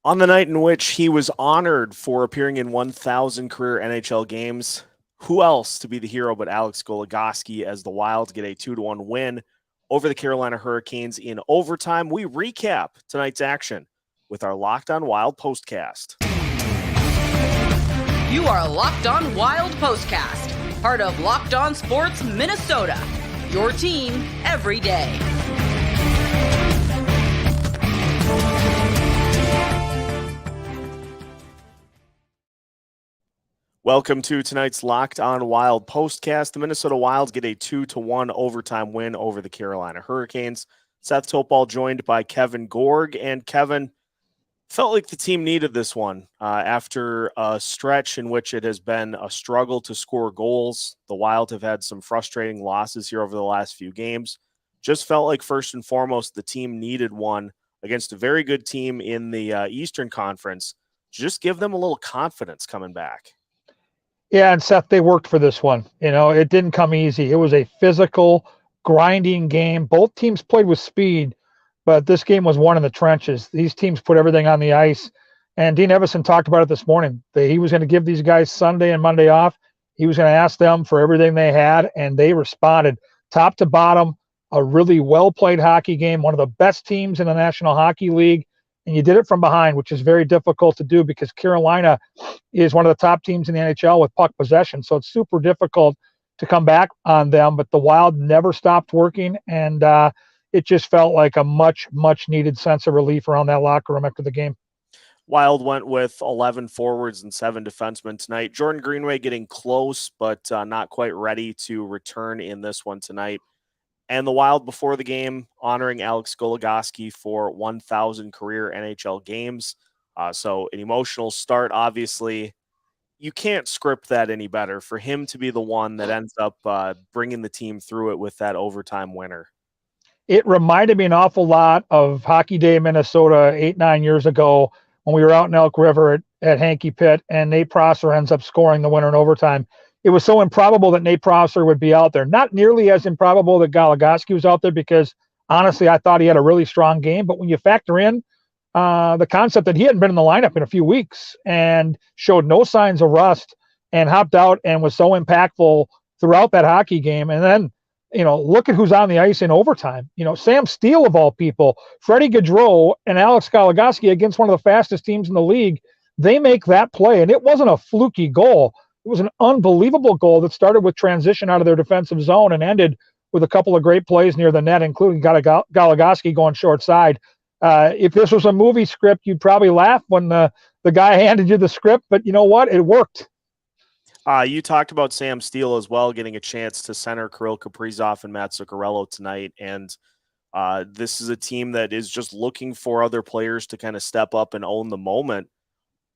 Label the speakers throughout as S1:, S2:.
S1: On the night in which he was honored for appearing in 1,000 career NHL games, who else to be the hero but Alex Goligoski as the Wild get a 2-1 win over the Carolina Hurricanes in overtime? We recap tonight's action with our Locked On Wild postcast.
S2: You are Locked On Wild postcast, part of Locked On Sports Minnesota, your team every day.
S1: Welcome to tonight's Locked On Wild postcast. The Minnesota Wild get a 2-1 overtime win over the Carolina Hurricanes. Seth Topal joined by Kevin Gorg. And Kevin, felt like the team needed this one after a stretch in which it has been a struggle to score goals. The Wild have had some frustrating losses here over the last few games. Just felt like first and foremost the team needed one against a very good team in the Eastern Conference. Just give them a little confidence coming back.
S3: Yeah, and Seth, they worked for this one. You know, it didn't come easy. It was a physical, grinding game. Both teams played with speed, but this game was won in the trenches. These teams put everything on the ice. And Dean Evason talked about it this morning. He was going to give these guys Sunday and Monday off. He was going to ask them for everything they had, and they responded top to bottom. A really well-played hockey game, one of the best teams in the National Hockey League. And you did it from behind, which is very difficult to do because Carolina is one of the top teams in the NHL with puck possession. So it's super difficult to come back on them. But the Wild never stopped working, and it just felt like a much, much needed sense of relief around that locker room after the game.
S1: Wild went with 11 forwards and 7 defensemen tonight. Jordan Greenway getting close, but not quite ready to return in this one tonight. And the Wild before the game honoring Alex Goligoski for 1,000 career NHL games. So an emotional start, obviously. You can't script that any better for him to be the one that ends up bringing the team through it with that overtime winner.
S3: It reminded me an awful lot of Hockey Day Minnesota 8-9 years ago when we were out in Elk River at Hankey Pit and Nate Prosser ends up scoring the winner in overtime. It was so improbable that Nate Prosser would be out there. Not nearly as improbable that Goligoski was out there because, honestly, I thought he had a really strong game. But when you factor in the concept that he hadn't been in the lineup in a few weeks and showed no signs of rust and hopped out and was so impactful throughout that hockey game. And then, you know, look at who's on the ice in overtime. You know, Sam Steele, of all people, Freddie Gaudreau, and Alex Goligoski against one of the fastest teams in the league. They make that play. And it wasn't a fluky goal. It was an unbelievable goal that started with transition out of their defensive zone and ended with a couple of great plays near the net, including Goligoski going short side. If this was a movie script, you'd probably laugh when the guy handed you the script, but you know what? It worked.
S1: You talked about Sam Steele as well, getting a chance to center Kirill Kaprizov and Matt Zuccarello tonight. And this is a team that is just looking for other players to kind of step up and own the moment.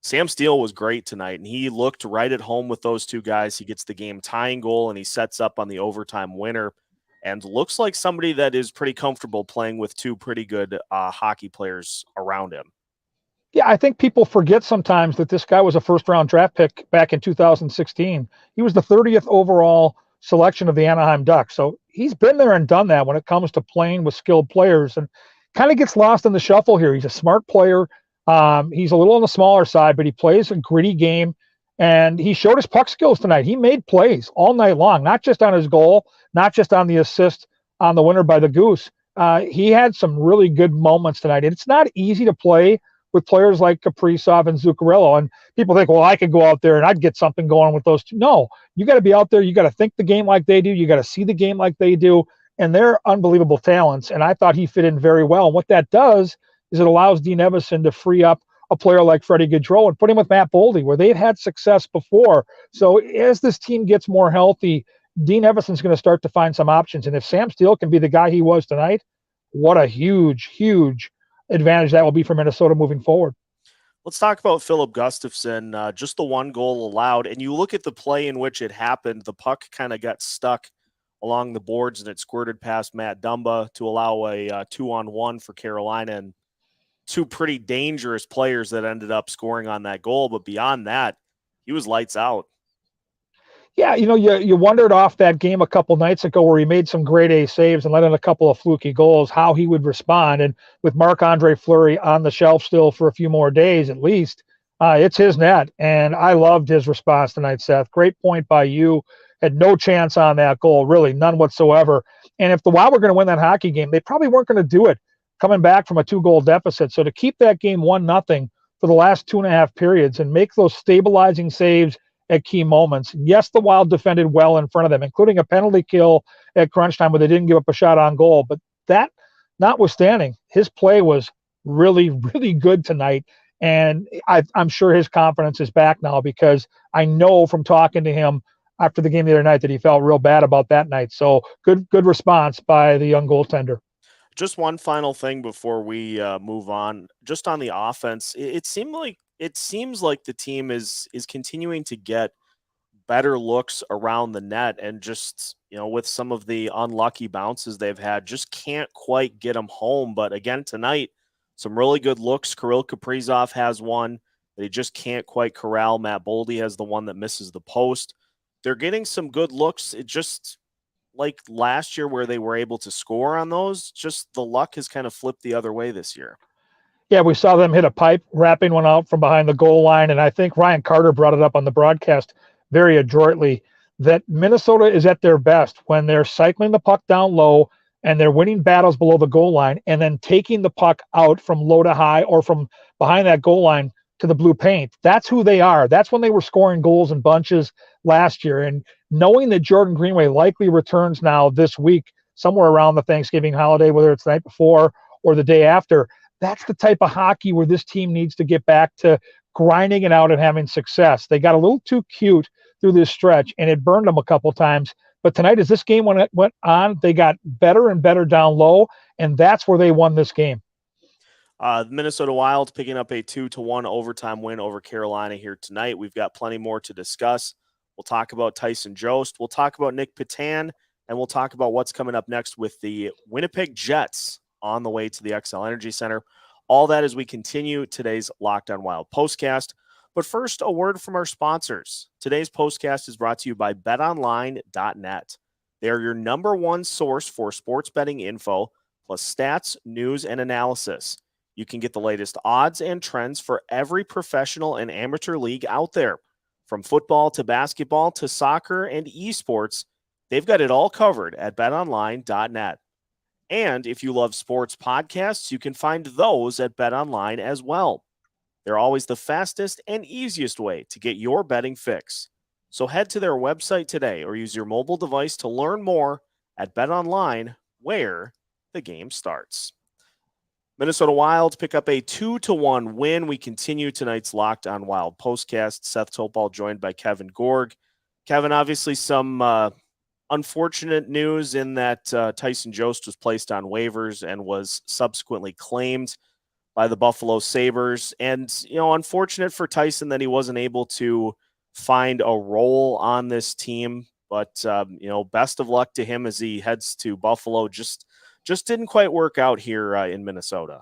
S1: Sam Steele was great tonight, and he looked right at home with those two guys. He gets the game-tying goal, and he sets up on the overtime winner and looks like somebody that is pretty comfortable playing with two pretty good hockey players around him.
S3: Yeah, I think people forget sometimes that this guy was a first-round draft pick back in 2016. He was the 30th overall selection of the Anaheim Ducks. So he's been there and done that when it comes to playing with skilled players and kind of gets lost in the shuffle here. He's a smart player. He's a little on the smaller side, but he plays a gritty game, and he showed his puck skills tonight. He made plays all night long, not just on his goal, not just on the assist on the winner by the Goose. He had some really good moments tonight, and it's not easy to play with players like Kaprizov and Zuccarello. And people think, well, I could go out there and I'd get something going with those two. No, you got to be out there. You got to think the game like they do. You got to see the game like they do, and they're unbelievable talents. And I thought he fit in very well. And what that does is it allows Dean Evason to free up a player like Freddie Gaudreau and put him with Matt Boldy, where they've had success before. So as this team gets more healthy, Dean Evason's going to start to find some options. And if Sam Steele can be the guy he was tonight, what a huge, huge advantage that will be for Minnesota moving forward.
S1: Let's talk about Filip Gustavsson, just the one goal allowed. And you look at the play in which it happened, the puck kind of got stuck along the boards and it squirted past Matt Dumba to allow a 2-on-1 for Carolina. And two pretty dangerous players that ended up scoring on that goal. But beyond that, he was lights out.
S3: Yeah, you wondered off that game a couple nights ago where he made some grade A saves and let in a couple of fluky goals, how he would respond. And with Marc-Andre Fleury on the shelf still for a few more days at least, it's his net. And I loved his response tonight, Seth. Great point by you. Had no chance on that goal, really, none whatsoever. And if the Wild were going to win that hockey game, they probably weren't going to do it coming back from a 2-goal deficit. So to keep that game 1-0 for the last 2.5 periods and make those stabilizing saves at key moments. Yes, the Wild defended well in front of them, including a penalty kill at crunch time where they didn't give up a shot on goal. But that notwithstanding, his play was really, really good tonight. And I'm sure his confidence is back now because I know from talking to him after the game the other night that he felt real bad about that night. So good response by the young goaltender.
S1: Just one final thing before we move on. Just on the offense, it seems like the team is continuing to get better looks around the net, and just with some of the unlucky bounces they've had, just can't quite get them home. But again tonight, some really good looks. Kirill Kaprizov has one that he just can't quite corral. Matt Boldy has the one that misses the post. They're getting some good looks. It just, like last year where they were able to score on those, just the luck has kind of flipped the other way this year.
S3: Yeah, we saw them hit a pipe, wrapping one out from behind the goal line. And I think Ryan Carter brought it up on the broadcast very adroitly that Minnesota is at their best when they're cycling the puck down low and they're winning battles below the goal line and then taking the puck out from low to high or from behind that goal line to the blue paint. That's who they are. That's when they were scoring goals in bunches last year. And knowing that Jordan Greenway likely returns now this week, somewhere around the Thanksgiving holiday, whether it's the night before or the day after, that's the type of hockey where this team needs to get back to grinding it out and having success. They got a little too cute through this stretch, and it burned them a couple times. But tonight, as this game went on, they got better and better down low, and that's where they won this game.
S1: The Minnesota Wild picking up a 2-1 overtime win over Carolina here tonight. We've got plenty more to discuss. We'll talk about Tyson Jost. We'll talk about Nick Petan, and we'll talk about what's coming up next with the Winnipeg Jets on the way to the XL Energy Center. All that as we continue today's Locked On Wild postcast. But first, a word from our sponsors. Today's postcast is brought to you by betonline.net. They are your number one source for sports betting info, plus stats, news, and analysis. You can get the latest odds and trends for every professional and amateur league out there. From football to basketball to soccer and esports, they've got it all covered at betonline.net. And if you love sports podcasts, you can find those at BetOnline as well. They're always the fastest and easiest way to get your betting fix. So head to their website today or use your mobile device to learn more at BetOnline, where the game starts. Minnesota Wild pick up a 2-1 win. We continue tonight's Locked On Wild postcast. Seth Topal joined by Kevin Gorg. Kevin, obviously some unfortunate news in that Tyson Jost was placed on waivers and was subsequently claimed by the Buffalo Sabres. And, unfortunate for Tyson that he wasn't able to find a role on this team. But, best of luck to him as he heads to Buffalo. Just didn't quite work out here in Minnesota.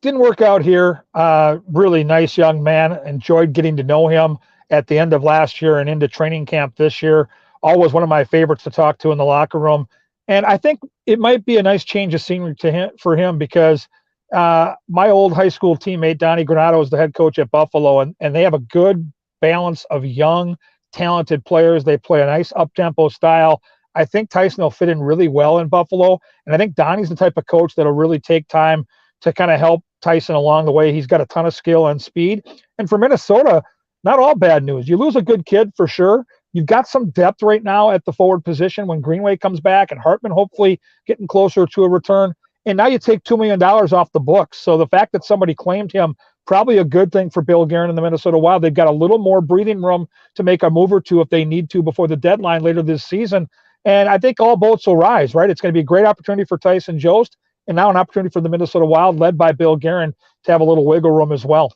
S3: Didn't work out here. Really nice young man. Enjoyed getting to know him at the end of last year and into training camp this year. Always one of my favorites to talk to in the locker room. And I think it might be a nice change of scenery for him because my old high school teammate, Donnie Granato, is the head coach at Buffalo, and they have a good balance of young, talented players. They play a nice up-tempo style. I think Tyson will fit in really well in Buffalo, and I think Donnie's the type of coach that'll really take time to kind of help Tyson along the way. He's got a ton of skill and speed. And for Minnesota, not all bad news. You lose a good kid for sure. You've got some depth right now at the forward position when Greenway comes back and Hartman hopefully getting closer to a return. And now you take $2 million off the books. So the fact that somebody claimed him, probably a good thing for Bill Guerin and the Minnesota Wild. They've got a little more breathing room to make a move or two if they need to before the deadline later this season. And I think all boats will rise, right? It's going to be a great opportunity for Tyson Jost and now an opportunity for the Minnesota Wild led by Bill Guerin to have a little wiggle room as well.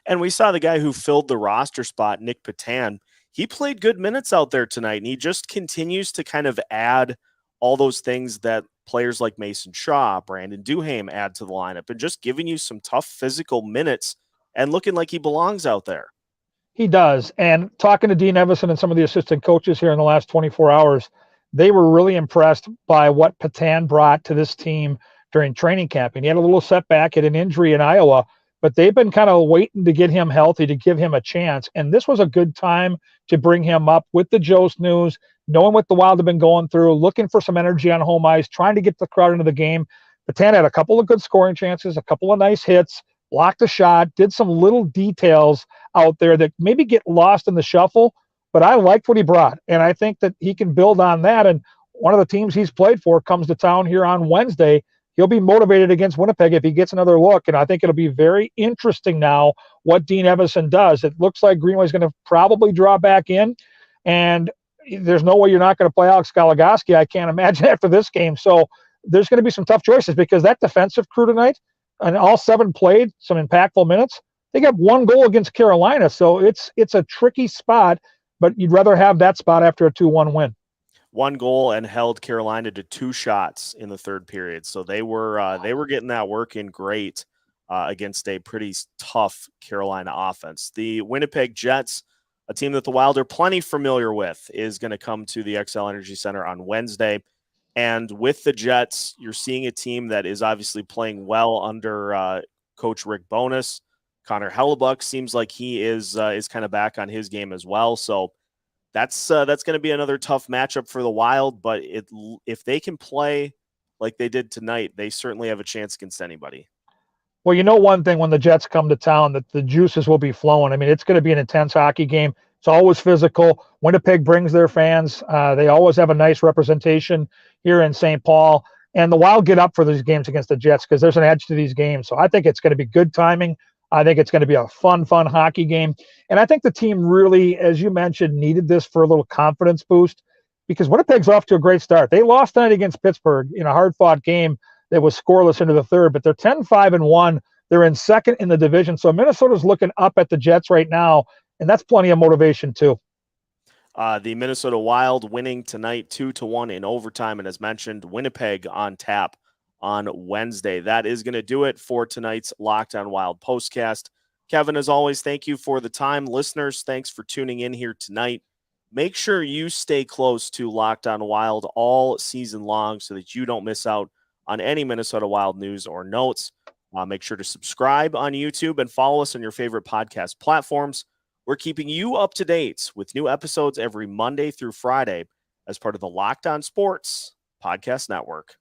S1: And we saw the guy who filled the roster spot, Nick Petan. He played good minutes out there tonight, and he just continues to kind of add all those things that players like Mason Shaw, Brandon Duhaime add to the lineup, and just giving you some tough physical minutes and looking like he belongs out there.
S3: He does. And talking to Dean Evison and some of the assistant coaches here in the last 24 hours, they were really impressed by what Patan brought to this team during training camp. And he had a little setback, had an injury in Iowa, but they've been kind of waiting to get him healthy, to give him a chance. And this was a good time to bring him up with the Jost news, knowing what the Wild have been going through, looking for some energy on home ice, trying to get the crowd into the game. Patan had a couple of good scoring chances, a couple of nice hits, blocked a shot, did some little details out there that maybe get lost in the shuffle, but I liked what he brought. And I think that he can build on that. And one of the teams he's played for comes to town here on Wednesday. He'll be motivated against Winnipeg if he gets another look. And I think it'll be very interesting now what Dean Evison does. It looks like Greenway's going to probably draw back in. And there's no way you're not going to play Alex Goligoski, I can't imagine, after this game. So there's going to be some tough choices because that defensive crew tonight, and all 7 played some impactful minutes. They got 1 goal against Carolina. So it's a tricky spot, but you'd rather have that spot after a 2-1 win.
S1: 1 goal and held Carolina to 2 shots in the third period. So they were getting that work in great against a pretty tough Carolina offense. The Winnipeg Jets, a team that the Wild are plenty familiar with, is going to come to the XL Energy Center on Wednesday. And with the Jets, you're seeing a team that is obviously playing well under Coach Rick Bowness. Connor Hellebuck seems like he is kind of back on his game as well. So that's going to be another tough matchup for the Wild. But if they can play like they did tonight, they certainly have a chance against anybody.
S3: Well, you know one thing, when the Jets come to town, that the juices will be flowing. I mean, it's going to be an intense hockey game. It's always physical. Winnipeg brings their fans. They always have a nice representation here in St. Paul. And the Wild get up for these games against the Jets because there's an edge to these games. So I think it's going to be good timing. I think it's going to be a fun hockey game. And I think the team really, as you mentioned, needed this for a little confidence boost because Winnipeg's off to a great start. They lost tonight against Pittsburgh in a hard-fought game that was scoreless into the third, but they're 10-5-1. They're in second in the division. So Minnesota's looking up at the Jets right now, and that's plenty of motivation too.
S1: The Minnesota Wild winning tonight 2-1 in overtime. And as mentioned, Winnipeg on tap on Wednesday. That is going to do it for tonight's Locked On Wild postcast. Kevin, as always, thank you for the time. Listeners, thanks for tuning in here tonight. Make sure you stay close to Locked On Wild all season long so that you don't miss out on any Minnesota Wild news or notes. Make sure to subscribe on YouTube and follow us on your favorite podcast platforms. We're keeping you up to date with new episodes every Monday through Friday as part of the Locked On Sports Podcast Network.